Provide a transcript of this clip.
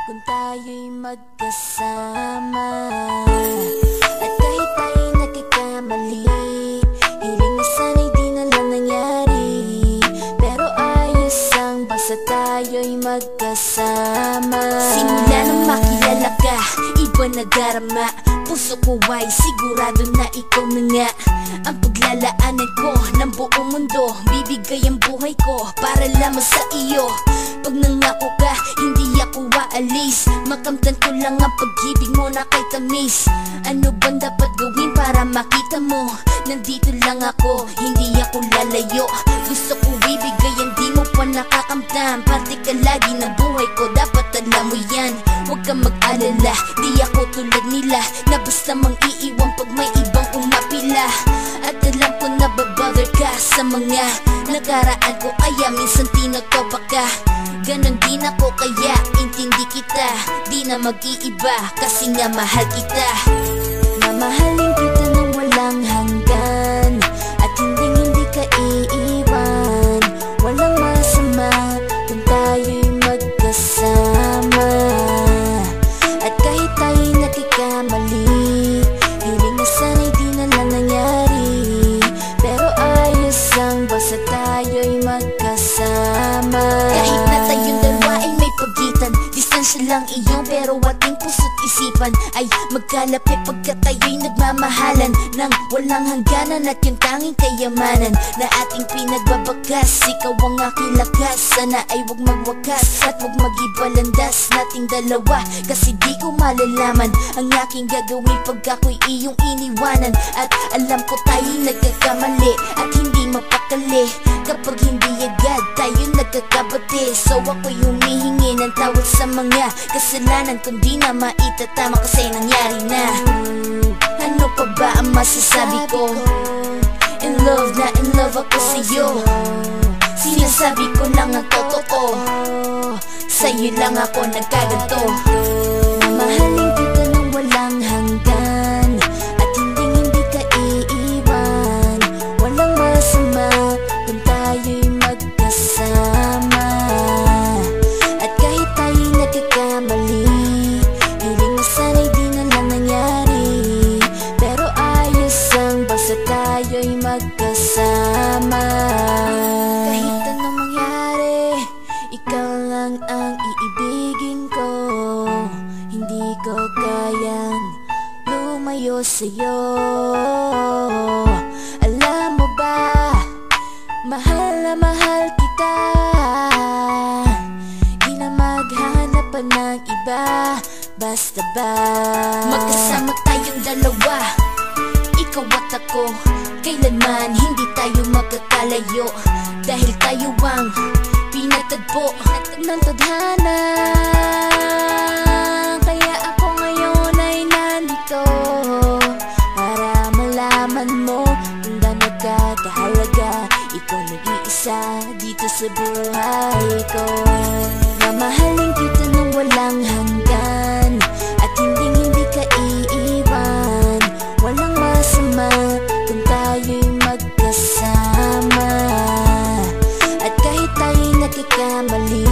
kung tayo'y magkasama. At kahit tayo'y nagkakamali, hiling na sana'y di na lang nangyari. Pero ayos ang basta tayo'y magkasama. Simula nang makilala ka, iba na darama. Puso ko ay sigurado na ikaw na nga ang paglalaanan ko ng buong mundo. Bibigay ang buhay ko para lamang sa iyo. Pag nangako ka, hindi ako aalis. Makamtan ko lang ang pag-ibig mo na kay tamis. Ano bang dapat gawin para makita mo? Nandito lang ako, hindi ako lalayo. Gusto ko ibigay ang di mo pa nakakamtan. Parte ka lagi ng buhay ko, dapat alam mo yan. Huwag kang mag-alala, di ako tulad nila na basta mang iiwan pag may ibang umapila. At alam ko na babother ka sa mga nakaraan ko, kaya minsan tinotopa ka. Ganon din ako kaya intindi kita. Di na mag-iiba kasi nga mahal kita. Mamahalin kita nang walang hanggan, at hindi ka iiwan. Walang masama kung tayo'y magkasama. At kahit tayo'y nagkakamali, hiling na sana'y di na lang nangyari. Pero ayos ang basta tayo'y magkasama. Kahit na tayong dalawa ay may pagitan, distansya lang iyon pero ating puso't isipan ay magkalapit pagkat tayo'y nagmamahalan ng walang hangganan. At yung tanging kayamanan na ating pinagbabagas, ikaw ang aking lakas. Sana ay huwag magwakas at huwag mag-iba landas nating dalawa, kasi di ko malalaman ang aking gagawin pag ako'y iyong iniwanan. At alam ko tayo'y nagkakamali at hindi mapakali kapag hindi agad tayo nagkakabati. So ako'y humihingi ng tawad sa mga kasalanan kung di na maitatama kasi nangyari na. Ano pa ba ang masasabi ko? In love na in love ako sa'yo. Sinasabi ko lang ang totoo, sa'yo lang ako nagkaganto. Mamahalin kita nang walang hanggan, at hindi ka iiwan. Walang masama kung tayo'y magkasama. At kahit tayo'y nagkakamali, hiling na sana'y di na lang nangyari. Pero ayos ang basta tayo'y magkasama. Kahit anong mangyari, ikaw lang ang iibigin ko. Hindi ko kayang lumayo sa'yo. Alam mo ba, mahal na mahal kita. Di na maghanap pa ng iba, basta ba magkasama tayong dalawa, ikaw at ako. Kailanman hindi tayo magkakalayo, dahil tayo ang pinatagpo ng tadhana. Kaya ako ngayon ay nandito para malaman mo kung gaano ka kahalaga. Ikaw nag-iisa dito sa buhay ko. Mamahalin kita nang walang hanggan, at hindi ka iiwan. Walang masama kung tayo'y magkasama. At kahit tayo'y nagkakamali,